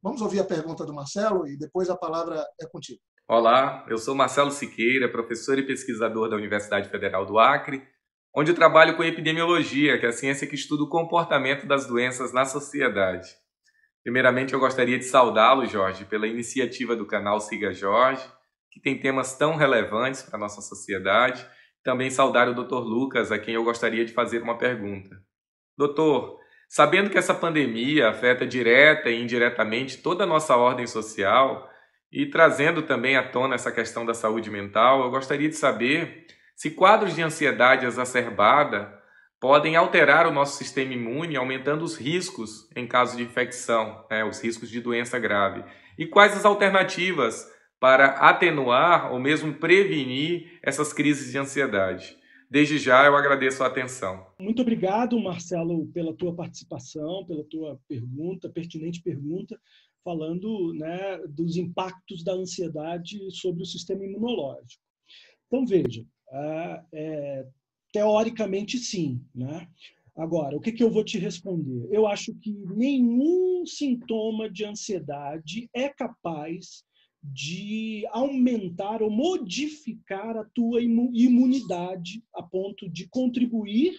Vamos ouvir a pergunta do Marcelo e depois a palavra é contigo. Olá, eu sou Marcelo Siqueira, professor e pesquisador da Universidade Federal do Acre, onde eu trabalho com epidemiologia, que é a ciência que estuda o comportamento das doenças na sociedade. Primeiramente, eu gostaria de saudá-lo, Jorge, pela iniciativa do canal Siga Jorge, que tem temas tão relevantes para a nossa sociedade. Também saudar o Dr. Lucas, a quem eu gostaria de fazer uma pergunta. Doutor, sabendo que essa pandemia afeta direta e indiretamente toda a nossa ordem social e trazendo também à tona essa questão da saúde mental, eu gostaria de saber se quadros de ansiedade exacerbada podem alterar o nosso sistema imune, aumentando os riscos em caso de infecção, os riscos de doença grave. E quais as alternativas para atenuar ou mesmo prevenir essas crises de ansiedade? Desde já eu agradeço a atenção. Muito obrigado, Marcelo, pela tua participação, pela tua pergunta, pertinente pergunta, falando, né, dos impactos da ansiedade sobre o sistema imunológico. Então, veja, teoricamente sim, né? Agora, o que eu vou te responder? Eu acho que nenhum sintoma de ansiedade é capaz de aumentar ou modificar a tua imunidade a ponto de contribuir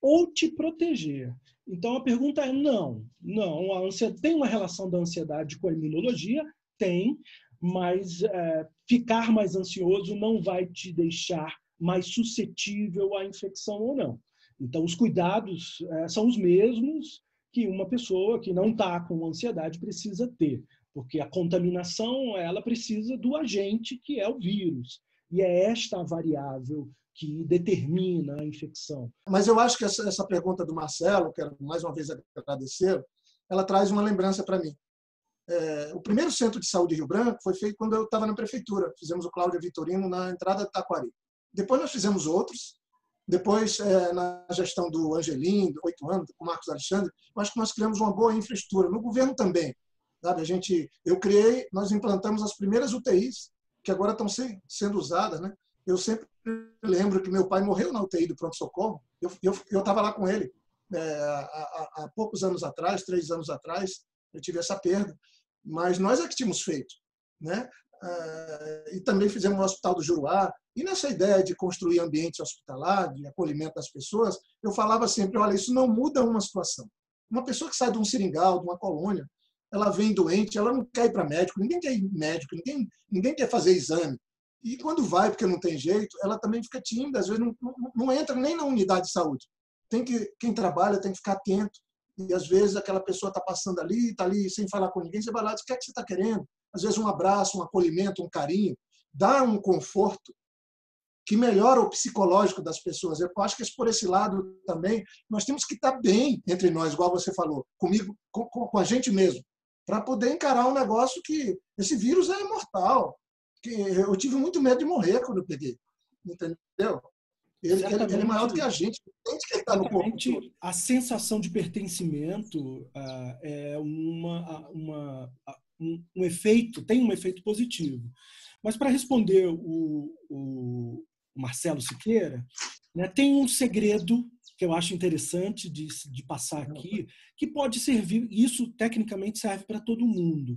ou te proteger. Então, a pergunta é não. Não, a ansiedade, tem uma relação da ansiedade com a imunologia? Tem, mas ficar mais ansioso não vai te deixar mais suscetível à infecção ou não. Então, os cuidados são os mesmos que uma pessoa que não está com ansiedade precisa ter, porque a contaminação ela precisa do agente que é o vírus. E é esta a variável que determina a infecção. Mas eu acho que essa pergunta do Marcelo, quero mais uma vez agradecer, ela traz uma lembrança para mim. O primeiro centro de saúde de Rio Branco foi feito quando eu estava na prefeitura. Fizemos o Cláudio Vitorino na entrada de Taquari. Depois nós fizemos outros. Depois, na gestão do Angelim, de 8 anos, com o Marcos Alexandre, eu acho que nós criamos uma boa infraestrutura. No governo também. Sabe? Nós implantamos as primeiras UTIs, que agora estão sendo usadas. Né? Eu sempre lembro que meu pai morreu na UTI do pronto-socorro. Eu estava lá com ele há poucos anos atrás, 3 anos atrás, eu tive essa perda. Mas nós é que tínhamos feito. Né? E também fizemos o Hospital do Juruá. E nessa ideia de construir ambiente hospitalar, de acolhimento das pessoas, eu falava sempre, olha, isso não muda uma situação. Uma pessoa que sai de um seringal, de uma colônia, ela vem doente, ela não quer ir para médico, ninguém quer ir médico, ninguém quer fazer exame. E quando vai, porque não tem jeito, ela também fica tímida, às vezes não entra nem na unidade de saúde. Quem trabalha tem que ficar atento. E às vezes aquela pessoa está passando ali, está ali sem falar com ninguém, você vai lá e diz, o que é que você está querendo? Às vezes um abraço, um acolhimento, um carinho, dá um conforto que melhora o psicológico das pessoas. Eu acho que por esse lado também, nós temos que estar bem entre nós, igual você falou, comigo, com a gente mesmo, para poder encarar um negócio que esse vírus é imortal. Que eu tive muito medo de morrer quando eu peguei, entendeu? Ele é maior do que a gente, sente que ele está no corpo todo. A sensação de pertencimento é um efeito, tem um efeito positivo. Mas para responder o Marcelo Siqueira, né, tem um segredo que eu acho interessante de passar aqui, que pode servir, isso tecnicamente serve para todo mundo.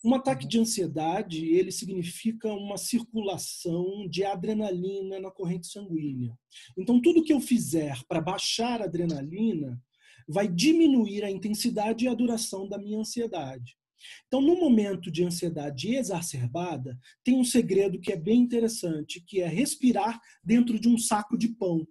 Um ataque de ansiedade, ele significa uma circulação de adrenalina na corrente sanguínea. Então, tudo que eu fizer para baixar a adrenalina vai diminuir a intensidade e a duração da minha ansiedade. Então, no momento de ansiedade exacerbada, tem um segredo que é bem interessante, que é respirar dentro de um saco de pão.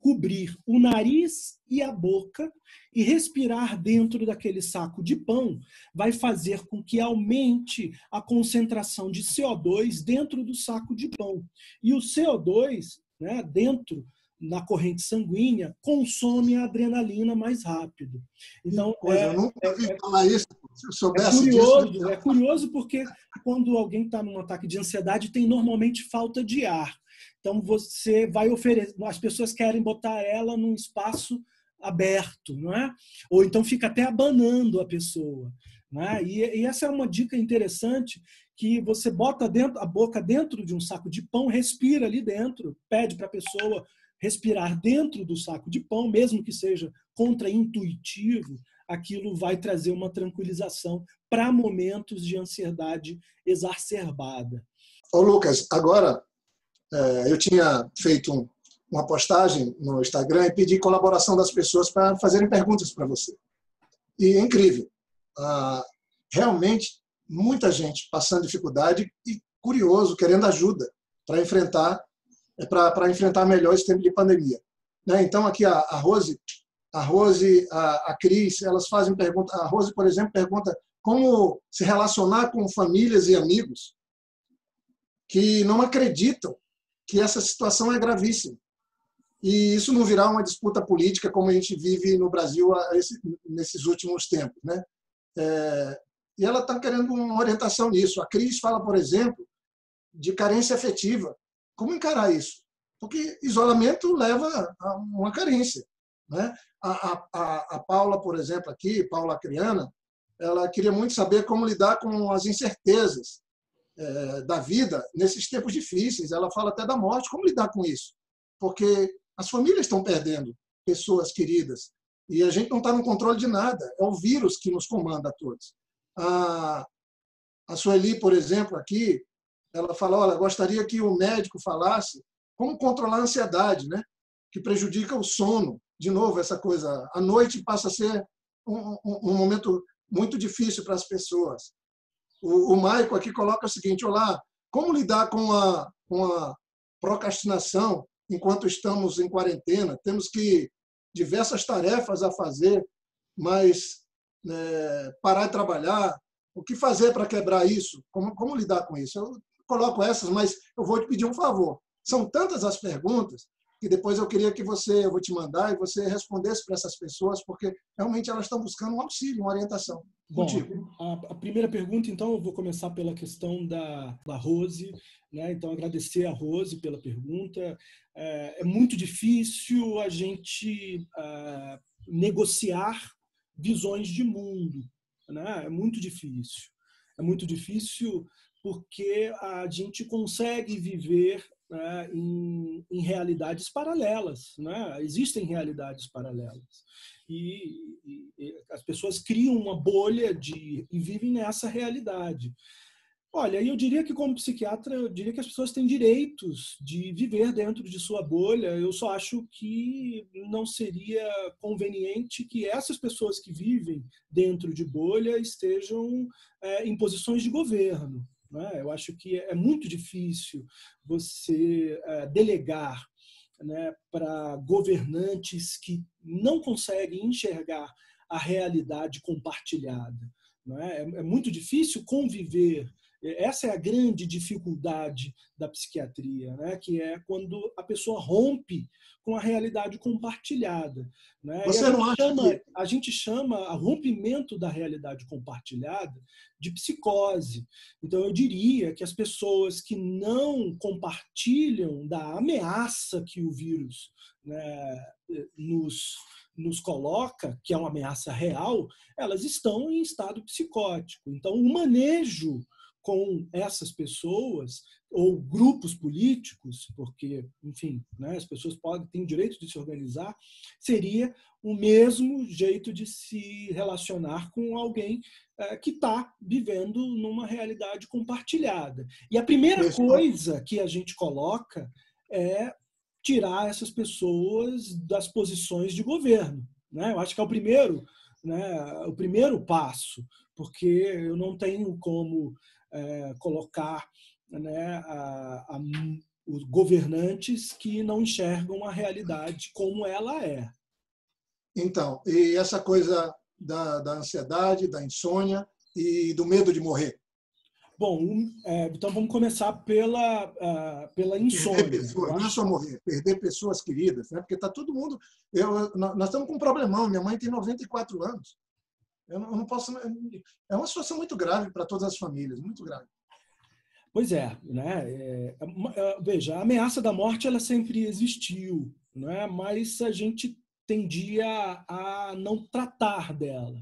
Cobrir o nariz e a boca e respirar dentro daquele saco de pão vai fazer com que aumente a concentração de CO2 dentro do saco de pão. E o CO2, né, dentro na corrente sanguínea, consome a adrenalina mais rápido. Então, eu nunca vi falar isso. Se eu soubesse disso... É curioso porque quando alguém está num ataque de ansiedade, tem normalmente falta de ar. Então, você vai oferecer... As pessoas querem botar ela num espaço aberto, não é? Ou então fica até abanando a pessoa. Né? E essa é uma dica interessante, que você bota a boca dentro de um saco de pão, respira ali dentro, pede para a pessoa respirar dentro do saco de pão, mesmo que seja contraintuitivo aquilo vai trazer uma tranquilização para momentos de ansiedade exacerbada. Ô Lucas, agora eu tinha feito uma postagem no Instagram e pedi colaboração das pessoas para fazerem perguntas para você. E é incrível. Realmente, muita gente passando dificuldade e curioso, querendo ajuda para enfrentar melhor esse tempo de pandemia. Então, aqui a Rose, a Cris, elas fazem pergunta. A Rose, por exemplo, pergunta como se relacionar com famílias e amigos que não acreditam que essa situação é gravíssima. E isso não virar uma disputa política como a gente vive no Brasil nesses últimos tempos. E ela está querendo uma orientação nisso. A Cris fala, por exemplo, de carência afetiva. Como encarar isso? Porque isolamento leva a uma carência. A Paula, por exemplo, aqui, Paula Acriana, ela queria muito saber como lidar com as incertezas da vida nesses tempos difíceis. Ela fala até da morte, como lidar com isso? Porque as famílias estão perdendo pessoas queridas e a gente não está no controle de nada. É o vírus que nos comanda a todos. A Sueli, por exemplo, aqui, ela fala, olha, gostaria que o médico falasse como controlar a ansiedade, que prejudica o sono. De novo, essa coisa, a noite passa a ser um momento muito difícil para as pessoas. O Maico aqui coloca o seguinte, olá, como lidar com a procrastinação enquanto estamos em quarentena? Temos diversas tarefas a fazer, mas parar de trabalhar, o que fazer para quebrar isso? Como lidar com isso? Eu coloco essas, mas eu vou te pedir um favor. São tantas as perguntas que depois eu queria que eu vou te mandar e você respondesse para essas pessoas, porque realmente elas estão buscando um auxílio, uma orientação. Bom, a primeira pergunta, então, eu vou começar pela questão da Rose. Então, agradecer a Rose pela pergunta. É muito difícil a gente negociar visões de mundo. É muito difícil. É muito difícil porque a gente consegue viver em realidades paralelas. Existem realidades paralelas. E as pessoas criam uma bolha e vivem nessa realidade. Olha, eu diria que como psiquiatra, eu diria que as pessoas têm direitos de viver dentro de sua bolha. Eu só acho que não seria conveniente que essas pessoas que vivem dentro de bolha estejam em posições de governo. Eu acho que é muito difícil você delegar para governantes que não conseguem enxergar a realidade compartilhada. É muito difícil conviver. Essa é a grande dificuldade da psiquiatria, que é quando a pessoa rompe com a realidade compartilhada. Você não acha que... A gente chama o rompimento da realidade compartilhada de psicose. Então, eu diria que as pessoas que não compartilham da ameaça que o vírus nos coloca, que é uma ameaça real, elas estão em estado psicótico. Então, o manejo com essas pessoas ou grupos políticos, porque, enfim, as pessoas têm direito de se organizar, seria o mesmo jeito de se relacionar com alguém que está vivendo numa realidade compartilhada. E a primeira coisa que a gente coloca é tirar essas pessoas das posições de governo. Eu acho que é o primeiro passo, porque eu não tenho como colocar os governantes que não enxergam a realidade como ela é. Então, e essa coisa da ansiedade, da insônia e do medo de morrer? Bom, então vamos começar pela insônia. Perder pessoas, não é só morrer, perder pessoas queridas, porque está todo mundo... nós estamos com um problemão, minha mãe tem 94 anos. Eu não posso... É uma situação muito grave para todas as famílias, muito grave. Pois é. Veja, a ameaça da morte ela sempre existiu, mas a gente tendia a não tratar dela,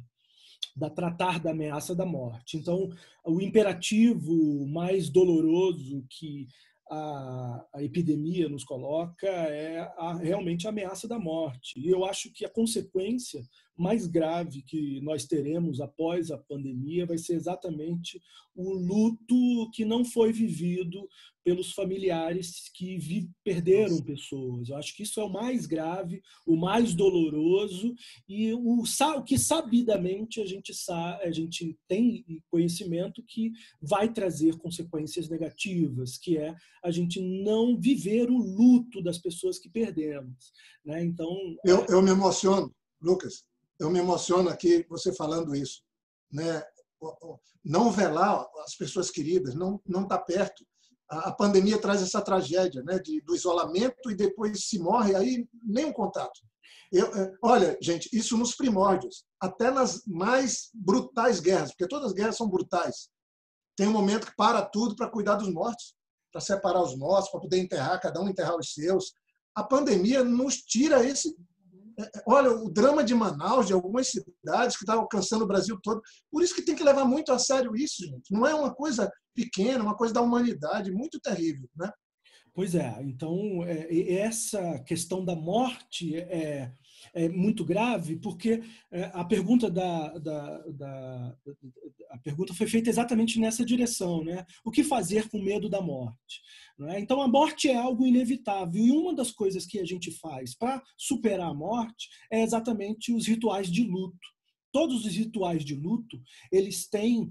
tratar da ameaça da morte. Então, o imperativo mais doloroso que a epidemia nos coloca é realmente a ameaça da morte. E eu acho que a consequência mais grave que nós teremos após a pandemia vai ser exatamente o luto que não foi vivido pelos familiares que perderam pessoas. Eu acho que isso é o mais grave, o mais doloroso e o que sabidamente a gente tem conhecimento que vai trazer consequências negativas, que é a gente não viver o luto das pessoas que perdemos, né? Então, eu me emociono, Lucas. Eu me emociono aqui você falando isso, né? Não velar as pessoas queridas, não estar perto. A pandemia traz essa tragédia, né? Do isolamento e depois se morre, aí nem um contato. Olha, gente, isso nos primórdios, até nas mais brutais guerras, porque todas as guerras são brutais. Tem um momento que para tudo para cuidar dos mortos, para separar os mortos, para poder enterrar, cada um enterrar os seus. A pandemia nos tira esse... Olha, o drama de Manaus, de algumas cidades que está alcançando o Brasil todo. Por isso que tem que levar muito a sério isso, gente. Não é uma coisa pequena, é uma coisa da humanidade, muito terrível, né? Pois é. Então, essa questão da morte é muito grave, porque a pergunta a pergunta foi feita exatamente nessa direção, né? O que fazer com medo da morte? Né? Então, a morte é algo inevitável. E uma das coisas que a gente faz para superar a morte é exatamente os rituais de luto. Todos os rituais de luto, eles têm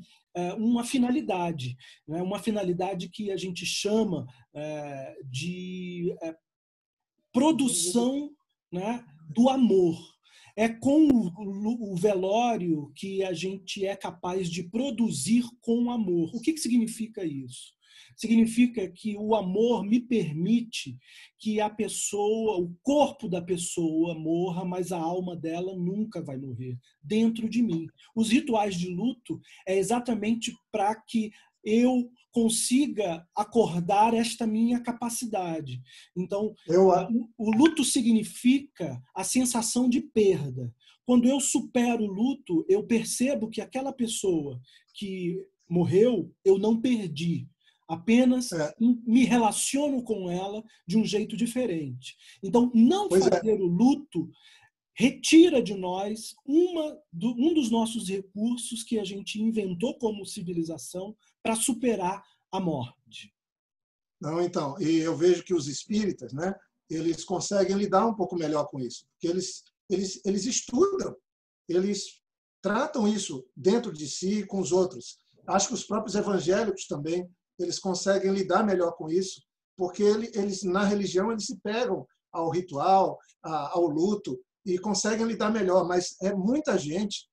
uma finalidade, né? Uma finalidade que a gente chama de produção, né, do amor. É com o velório que a gente é capaz de produzir com amor. O que significa isso? Significa que o amor me permite que a pessoa, o corpo da pessoa morra, mas a alma dela nunca vai morrer dentro de mim. Os rituais de luto é exatamente para que eu consiga acordar esta minha capacidade. Então, o luto significa a sensação de perda. Quando eu supero o luto, eu percebo que aquela pessoa que morreu, eu não perdi. Apenas me relaciono com ela de um jeito diferente. Então, não fazer o luto retira de nós um dos nossos recursos que a gente inventou como civilização para superar a morte. Não, então, e eu vejo que os espíritas, né, eles conseguem lidar um pouco melhor com isso, porque eles estudam, eles tratam isso dentro de si e com os outros. Acho que os próprios evangélicos também, eles conseguem lidar melhor com isso, porque eles na religião eles se pegam ao ritual, ao luto e conseguem lidar melhor. Mas é muita gente,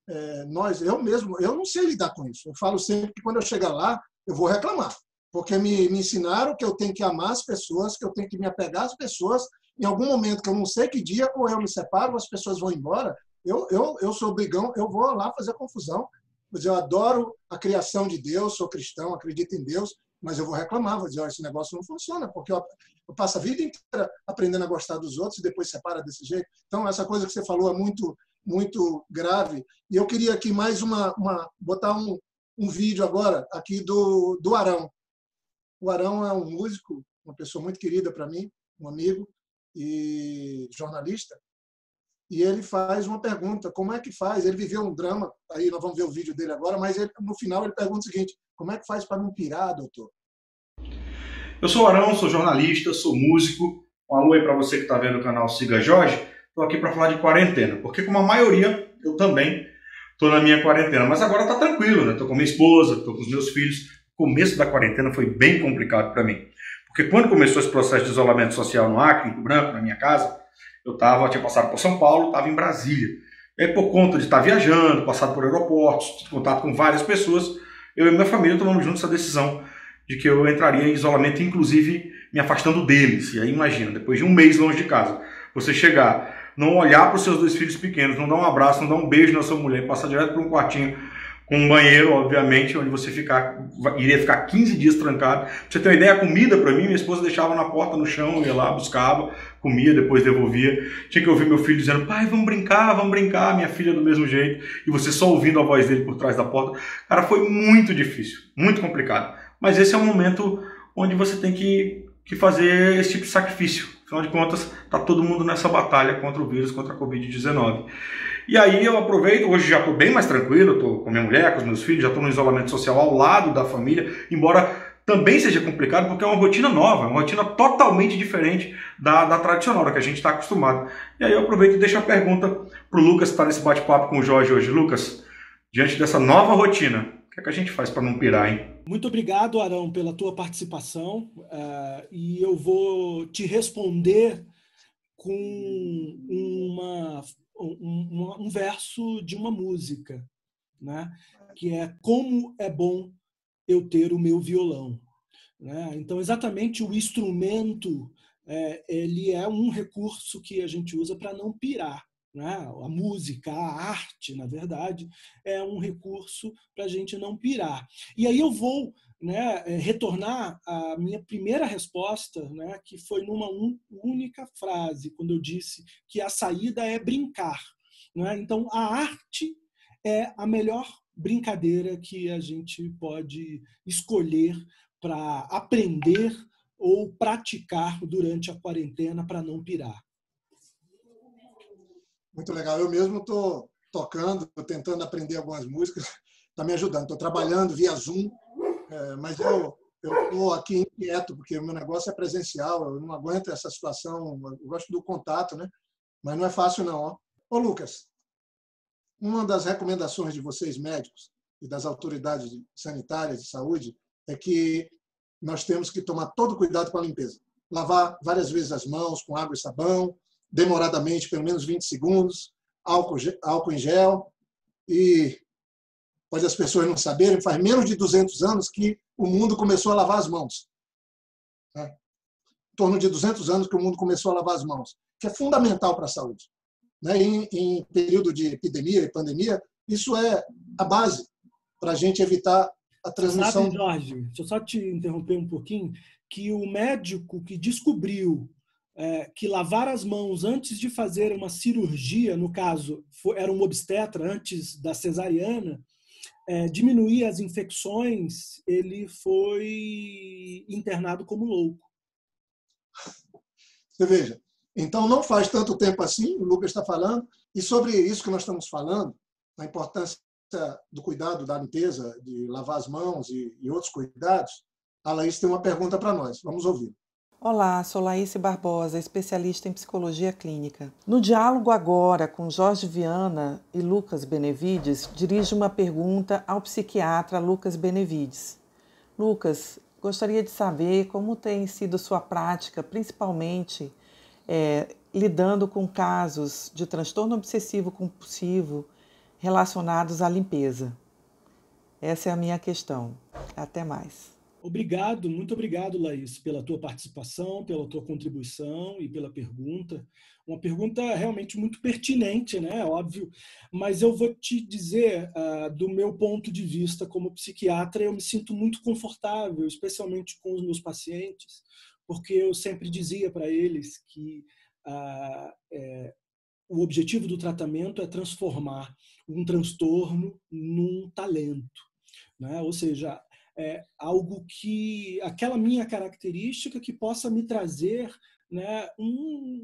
eu não sei lidar com isso. Eu falo sempre que quando eu chegar lá eu vou reclamar, porque me ensinaram que eu tenho que amar as pessoas, que eu tenho que me apegar às pessoas. Em algum momento que eu não sei que dia, ou eu me separo, ou as pessoas vão embora. Eu sou brigão, eu vou lá fazer confusão. Mas eu adoro a criação de Deus, sou cristão, acredito em Deus, mas eu vou reclamar, vou dizer, esse negócio não funciona, porque eu passo a vida inteira aprendendo a gostar dos outros e depois separa desse jeito. Então, essa coisa que você falou é muito, muito grave. E eu queria aqui mais botar um vídeo agora aqui do Arão. O Arão é um músico, uma pessoa muito querida para mim, um amigo e jornalista. E ele faz uma pergunta, como é que faz? Ele viveu um drama, aí nós vamos ver o vídeo dele agora, mas no final ele pergunta o seguinte, como é que faz para não pirar, doutor? Eu sou o Arão, sou jornalista, sou músico. Um alô aí para você que está vendo o canal Siga Jorge. Estou aqui para falar de quarentena, porque como a maioria, eu também estou na minha quarentena. Mas agora está tranquilo, né? Estou com minha esposa, estou com os meus filhos. O começo da quarentena foi bem complicado para mim. Porque quando começou esse processo de isolamento social no Acre, em Rio Branco, na minha casa, eu tinha passado por São Paulo, estava em Brasília. E aí, por conta de estar viajando, passado por aeroportos, contato com várias pessoas, eu e minha família tomamos juntos essa decisão de que eu entraria em isolamento, inclusive me afastando deles. E aí, imagina, depois de um mês longe de casa, você chegar, não olhar para os seus 2 filhos pequenos, não dar um abraço, não dar um beijo na sua mulher, passar direto para um quartinho com um banheiro, obviamente, onde você iria ficar 15 dias trancado. Pra você ter uma ideia, a comida para mim, minha esposa deixava na porta, no chão, eu ia lá, buscava, comia, depois devolvia. Tinha que ouvir meu filho dizendo, pai, vamos brincar, minha filha do mesmo jeito, e você só ouvindo a voz dele por trás da porta. Cara, foi muito difícil, muito complicado. Mas esse é um momento onde você tem que fazer esse tipo de sacrifício, Afinal de contas, está todo mundo nessa batalha contra o vírus, contra a Covid-19. E aí eu aproveito, hoje já estou bem mais tranquilo, estou com minha mulher, com os meus filhos, já estou no isolamento social ao lado da família, embora também seja complicado, porque é uma rotina nova, uma rotina totalmente diferente da tradicional, da que a gente está acostumado. E aí eu aproveito e deixo a pergunta para o Lucas, que está nesse bate-papo com o Jorge hoje. Lucas, diante dessa nova rotina, o que é que a gente faz para não pirar, hein? Muito obrigado, Arão, pela tua participação. E eu vou te responder com um verso de uma música, né? Que é Como é Bom Eu Ter o Meu Violão. Né? Então, exatamente o instrumento, ele é um recurso que a gente usa para não pirar. Né? A música, a arte, na verdade, é um recurso para a gente não pirar. E aí eu vou, né, retornar à minha primeira resposta, né, que foi numa única frase, quando eu disse que a saída é brincar. Né? Então, a arte é a melhor brincadeira que a gente pode escolher para aprender ou praticar durante a quarentena para não pirar. Muito legal. Eu mesmo estou tocando, estou tentando aprender algumas músicas, está me ajudando. Estou trabalhando via Zoom, mas eu estou aqui inquieto, porque o meu negócio é presencial, eu não aguento essa situação, eu gosto do contato, né? Mas não é fácil, não. Ó. Ô, Lucas, uma das recomendações de vocês, médicos, e das autoridades sanitárias de saúde, é que nós temos que tomar todo cuidado com a limpeza. Lavar várias vezes as mãos com água e sabão, demoradamente, pelo menos 20 segundos, álcool em gel. E, pode as pessoas não saberem, faz menos de 200 anos que o mundo começou a lavar as mãos. Né? Em torno de 200 anos que o mundo começou a lavar as mãos, que é fundamental para a saúde. Né? Em período de epidemia e pandemia, isso é a base para a gente evitar a transmissão. Sabe, Jorge, deixa eu só te interromper um pouquinho, que o médico que descobriu que lavar as mãos antes de fazer uma cirurgia, no caso, era um obstetra antes da cesariana, diminuir as infecções, ele foi internado como louco. Você veja, então não faz tanto tempo assim, o Lucas está falando, e sobre isso que nós estamos falando, a importância do cuidado da limpeza, de lavar as mãos e outros cuidados, a Laís tem uma pergunta para nós. Vamos ouvir. Olá, sou Laís Barbosa, especialista em psicologia clínica. No diálogo agora com Jorge Viana e Lucas Benevides, dirijo uma pergunta ao psiquiatra Lucas Benevides. Lucas, gostaria de saber como tem sido sua prática, principalmente lidando com casos de transtorno obsessivo-compulsivo relacionados à limpeza. Essa é a minha questão. Até mais. Obrigado, muito obrigado, Laís, pela tua participação, pela tua contribuição e pela pergunta. Uma pergunta realmente muito pertinente, né? Óbvio, mas eu vou te dizer, do meu ponto de vista como psiquiatra, eu me sinto muito confortável, especialmente com os meus pacientes, porque eu sempre dizia para eles que o objetivo do tratamento é transformar um transtorno num talento, né? Ou seja, algo que, aquela minha característica que possa me trazer, né,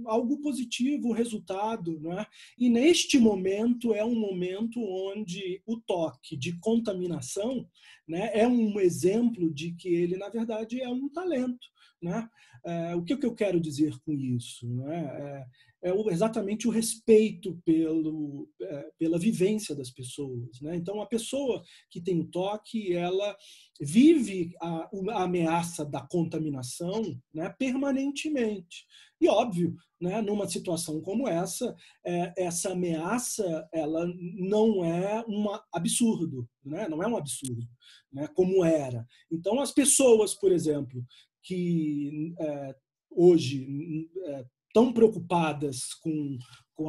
algo positivo, um resultado. Né? E neste momento é um momento onde o toque de contaminação, né, é um exemplo de que ele, na verdade, é um talento. Né? O que eu quero dizer com isso? Né? Exatamente o respeito pela vivência das pessoas. Né? Então, a pessoa que tem o toque, ela vive a ameaça da contaminação, né, permanentemente. E, óbvio, né, numa situação como essa ameaça ela não é um absurdo, né? Não é um absurdo, né, como era. Então, as pessoas, por exemplo, que hoje estão preocupadas com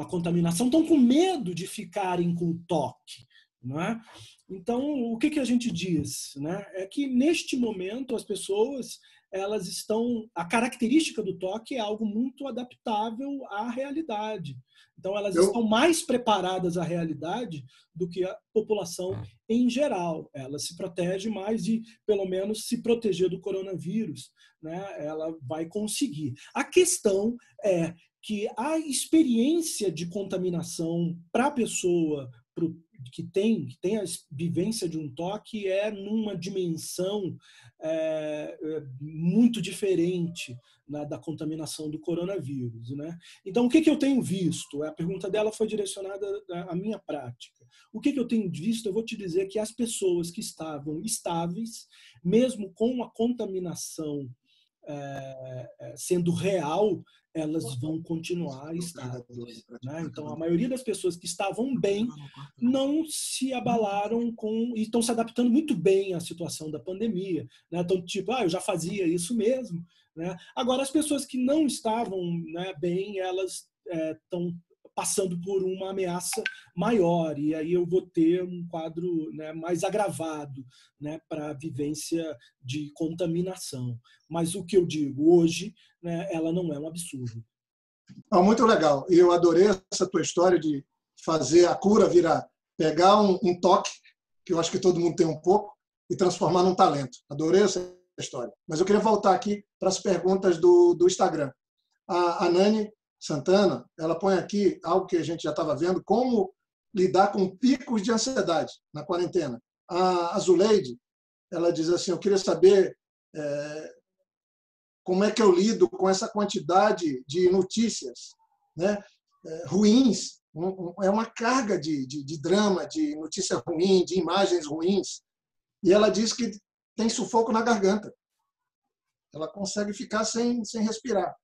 a contaminação, estão com medo de ficarem com toque. Não é? Então, o que a gente diz? Né? É que, neste momento, as pessoas elas estão... A característica do toque é algo muito adaptável à realidade. Então, elas estão mais preparadas à realidade do que a população em geral. Ela se protege mais e, pelo menos, se proteger do coronavírus, né? Ela vai conseguir. A questão é que a experiência de contaminação para a pessoa que tem a vivência de um toque é numa dimensão muito diferente, né, da contaminação do coronavírus, né? Então, o que eu tenho visto? A pergunta dela foi direcionada à minha prática. O que eu tenho visto? Eu vou te dizer que as pessoas que estavam estáveis, mesmo com a contaminação sendo real, elas vão continuar estáveis, né? Então, a maioria das pessoas que estavam bem não se abalaram e estão se adaptando muito bem à situação da pandemia, né? Então, tipo, eu já fazia isso mesmo, né? Agora, as pessoas que não estavam, né, bem, elas estão passando por uma ameaça maior, e aí eu vou ter um quadro, né, mais agravado, né, para a vivência de contaminação. Mas o que eu digo hoje, né, ela não é um absurdo. Muito legal. E eu adorei essa tua história de fazer a cura virar, pegar um toque, que eu acho que todo mundo tem um pouco, e transformar num talento. Adorei essa história. Mas eu queria voltar aqui para as perguntas do Instagram. A Nani Santana, ela põe aqui algo que a gente já estava vendo, como lidar com picos de ansiedade na quarentena. A Zuleide, ela diz assim, eu queria saber como é que eu lido com essa quantidade de notícias, né, ruins. É uma carga de drama, de notícia ruim, de imagens ruins. E ela diz que tem sufoco na garganta. Ela consegue ficar sem respirar.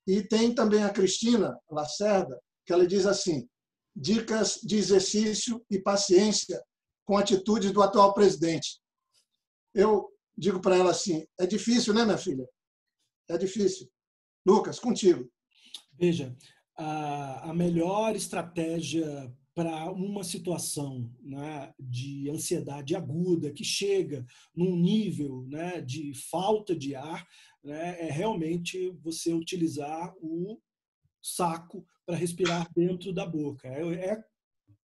E tem também a Cristina Lacerda, que ela diz assim, dicas de exercício e paciência com atitudes do atual presidente. Eu digo para ela assim, é difícil, né, minha filha? É difícil. Lucas, contigo. Veja, a melhor estratégia para uma situação, né, de ansiedade aguda que chega num nível, né, de falta de ar, né, é realmente você utilizar o saco para respirar dentro da boca. É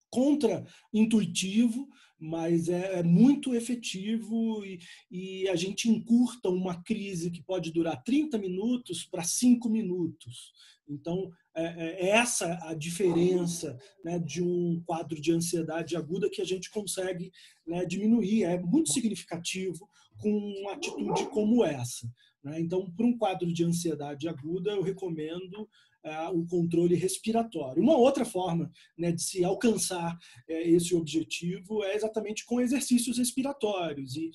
contra-intuitivo, mas é muito efetivo e a gente encurta uma crise que pode durar 30 minutos para 5 minutos. Então, essa a diferença, né, de um quadro de ansiedade aguda que a gente consegue, né, diminuir. É muito significativo com uma atitude como essa, né? Então, para um quadro de ansiedade aguda, eu recomendo o controle respiratório. Uma outra forma, né, de se alcançar esse objetivo é exatamente com exercícios respiratórios. E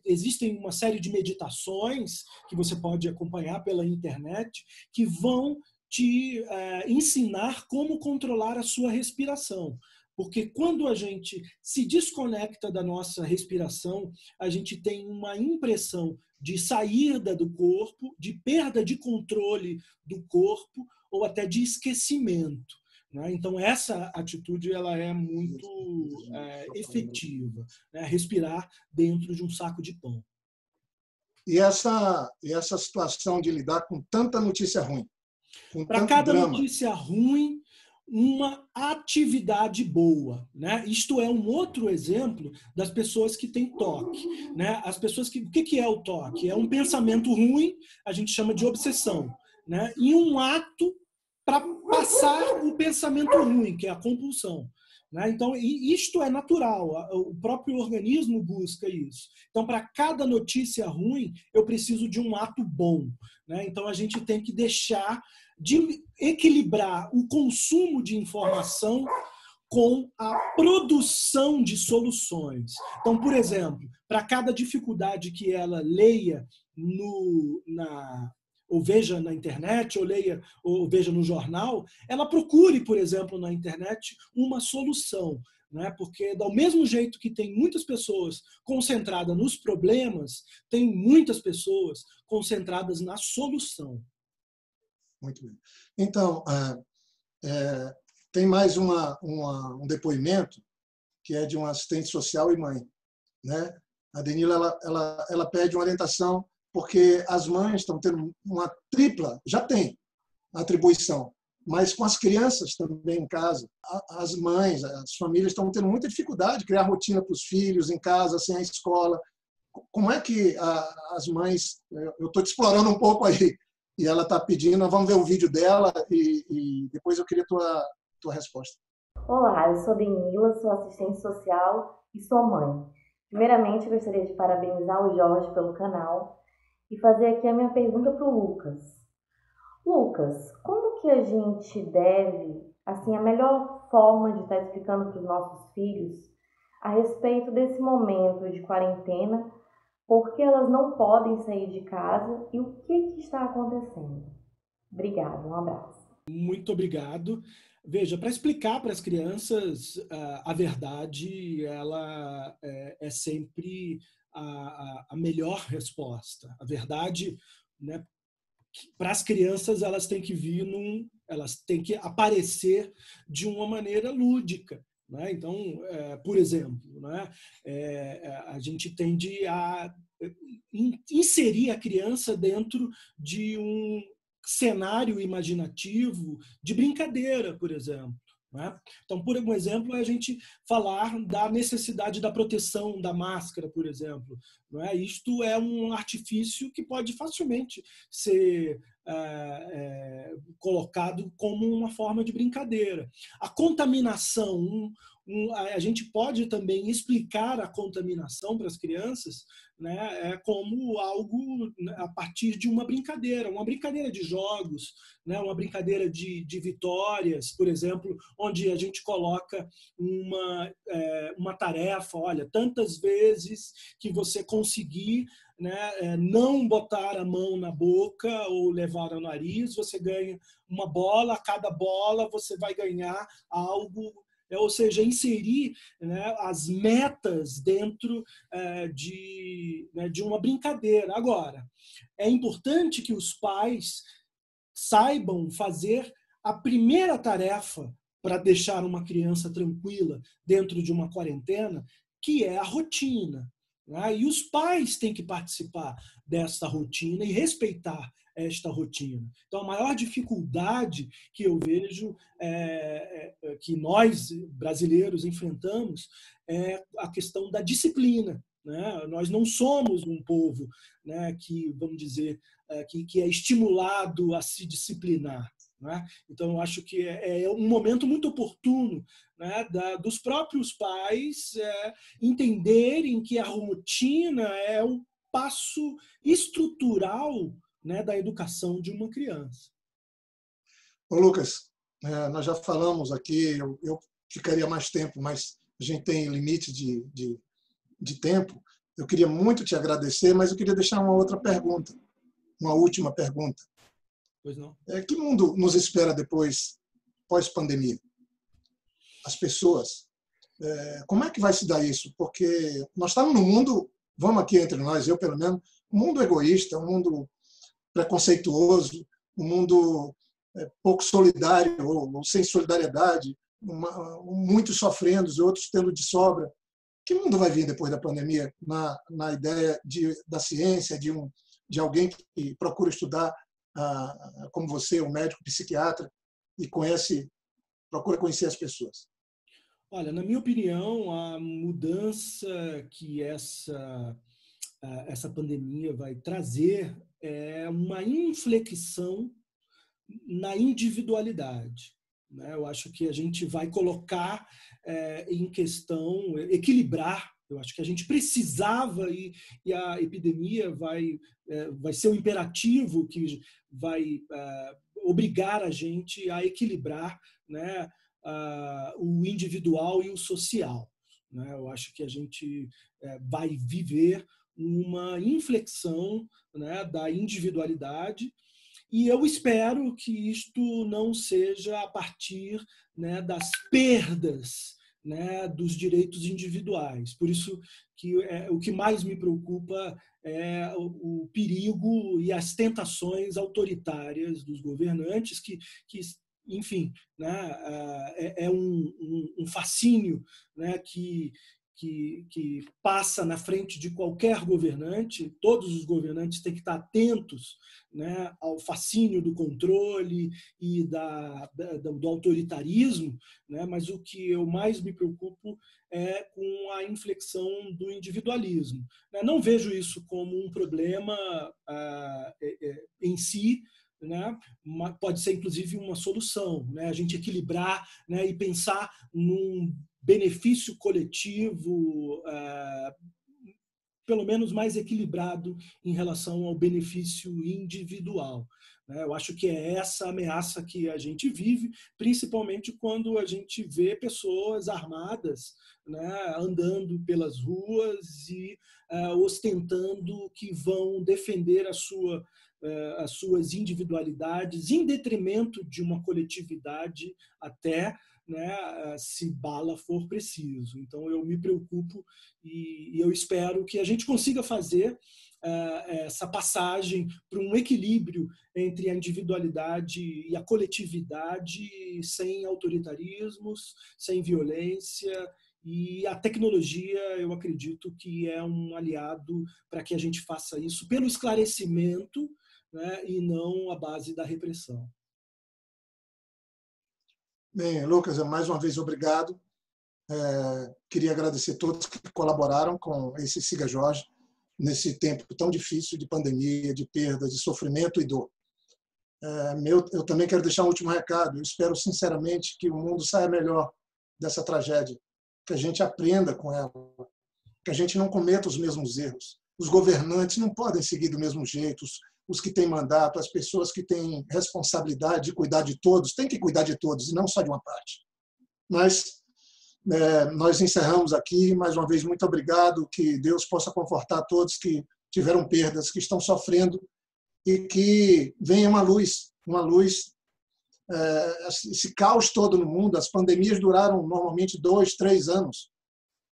existem uma série de meditações que você pode acompanhar pela internet que vão te ensinar como controlar a sua respiração. Porque quando a gente se desconecta da nossa respiração, a gente tem uma impressão de saída do corpo, de perda de controle do corpo ou até de esquecimento, né? Então, essa atitude ela é muito efetiva, né? Respirar dentro de um saco de pão. E essa situação de lidar com tanta notícia ruim, com para tanto cada drama. Notícia ruim, uma atividade boa, né? Isto é um outro exemplo das pessoas que têm toque, né? As pessoas que, o que é o toque? É um pensamento ruim, a gente chama de obsessão, né? E um ato para passar o pensamento ruim, que é a compulsão, né? Então, isto é natural, o próprio organismo busca isso. Então, para cada notícia ruim, eu preciso de um ato bom, né? Então, a gente tem que deixar de equilibrar o consumo de informação com a produção de soluções. Então, por exemplo, para cada dificuldade que ela leia ou veja na internet, ou veja no jornal, ela procure, por exemplo, na internet uma solução, né? Porque, do mesmo jeito que tem muitas pessoas concentradas nos problemas, tem muitas pessoas concentradas na solução. Muito bem. Então, tem mais um depoimento que é de um assistente social e mãe, né? A Denila ela pede uma orientação porque as mães estão tendo uma tripla, já tem atribuição, mas com as crianças também em casa, as mães, as famílias estão tendo muita dificuldade de criar rotina para os filhos em casa, sem a escola. Como é que as mães... Eu estou te explorando um pouco aí, e ela está pedindo, vamos ver o vídeo dela e depois eu queria tua resposta. Olá, eu sou Denila, sou assistente social e sou mãe. Primeiramente, eu gostaria de parabenizar o Jorge pelo canal e fazer aqui a minha pergunta para o Lucas. Lucas, como que a gente deve, assim, a melhor forma de estar explicando para os nossos filhos a respeito desse momento de quarentena, por que elas não podem sair de casa e o que está acontecendo? Obrigada, um abraço. Muito obrigado. Veja, para explicar para as crianças a verdade, ela é sempre a melhor resposta. A verdade, né, para as crianças, elas têm que elas têm que aparecer de uma maneira lúdica. Né? Então, por exemplo, né, a gente tende a inserir a criança dentro de um cenário imaginativo de brincadeira, por exemplo. Né? Então, por um exemplo, a gente falar da necessidade da proteção da máscara, por exemplo. Não é? Isto é um artifício que pode facilmente ser colocado como uma forma de brincadeira. A contaminação, a gente pode também explicar a contaminação para as crianças, né, como algo a partir de uma brincadeira de jogos, né, uma brincadeira de vitórias, por exemplo, onde a gente coloca uma tarefa, olha, tantas vezes que você conseguir, né, não botar a mão na boca ou levar ao nariz, você ganha uma bola, a cada bola você vai ganhar algo, ou seja, inserir, né, as metas dentro de uma brincadeira. Agora, é importante que os pais saibam fazer a primeira tarefa para deixar uma criança tranquila dentro de uma quarentena, que é a rotina. Né? E os pais têm que participar desta rotina e respeitar esta rotina. Então, a maior dificuldade que eu vejo que nós, brasileiros, enfrentamos é a questão da disciplina. Né? Nós não somos um povo, né, que, vamos dizer, que é estimulado a se disciplinar. Né? Então, eu acho que é um momento muito oportuno, né, dos próprios pais entenderem que a rotina é o passo estrutural, né, da educação de uma criança. Ô, Lucas, nós já falamos aqui, eu ficaria mais tempo, mas a gente tem limite de tempo. Eu queria muito te agradecer, mas eu queria deixar uma outra pergunta, uma última pergunta. Pois não. Que mundo nos espera depois, pós-pandemia? As pessoas, como é que vai se dar isso? Porque nós estamos num mundo, vamos aqui entre nós, eu pelo menos, um mundo egoísta, um mundo preconceituoso, um mundo pouco solidário ou sem solidariedade, muitos sofrendo, outros tendo de sobra. Que mundo vai vir depois da pandemia na ideia da ciência, de alguém que procura estudar, como você, um médico psiquiatra, e procura conhecer as pessoas? Olha, na minha opinião, a mudança que essa pandemia vai trazer é uma inflexão na individualidade. Né? Eu acho que a gente vai colocar em questão, equilibrar. Eu acho que a gente precisava e a epidemia vai ser um imperativo que vai obrigar a gente a equilibrar, né, o individual e o social. Né? Eu acho que a gente vai viver uma inflexão, né, da individualidade, e eu espero que isto não seja a partir, né, das perdas, né, dos direitos individuais. Por isso que o que mais me preocupa é o perigo e as tentações autoritárias dos governantes que enfim, né, é um fascínio, né, que que passa na frente de qualquer governante. Todos os governantes têm que estar atentos, né, ao fascínio do controle e do autoritarismo, né, mas o que eu mais me preocupo é com a inflexão do individualismo. Não vejo isso como um problema em si, né? Pode ser inclusive uma solução, né? A gente equilibrar, né, e pensar num benefício coletivo pelo menos mais equilibrado em relação ao benefício individual. Eu acho que é essa ameaça que a gente vive, principalmente quando a gente vê pessoas armadas, né, andando pelas ruas e ostentando que vão defender as suas individualidades em detrimento de uma coletividade até, né, se bala for preciso. Então, eu me preocupo e eu espero que a gente consiga fazer essa passagem para um equilíbrio entre a individualidade e a coletividade, sem autoritarismos, sem violência. E a tecnologia, eu acredito que é um aliado para que a gente faça isso pelo esclarecimento, né, e não à base da repressão. Bem, Lucas, mais uma vez obrigado. Queria agradecer a todos que colaboraram com esse Siga Jorge nesse tempo tão difícil de pandemia, de perda, de sofrimento e dor. Eu também quero deixar um último recado. Eu espero sinceramente que o mundo saia melhor dessa tragédia, que a gente aprenda com ela, que a gente não cometa os mesmos erros. Os governantes não podem seguir do mesmo jeito. Os que têm mandato, as pessoas que têm responsabilidade de cuidar de todos, têm que cuidar de todos e não só de uma parte. Mas nós encerramos aqui. Mais uma vez, muito obrigado. Que Deus possa confortar todos que tiveram perdas, que estão sofrendo, e que venha uma luz. Esse caos todo no mundo, as pandemias duraram normalmente 2, 3 anos,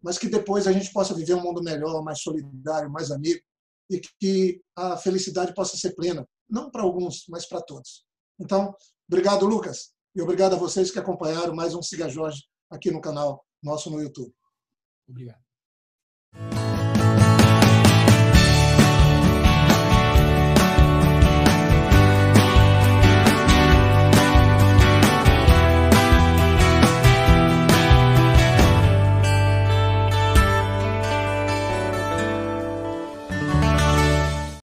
mas que depois a gente possa viver um mundo melhor, mais solidário, mais amigo, e que a felicidade possa ser plena, não para alguns, mas para todos. Então, obrigado, Lucas, e obrigado a vocês que acompanharam mais um Siga Jorge aqui no canal nosso no YouTube. Obrigado.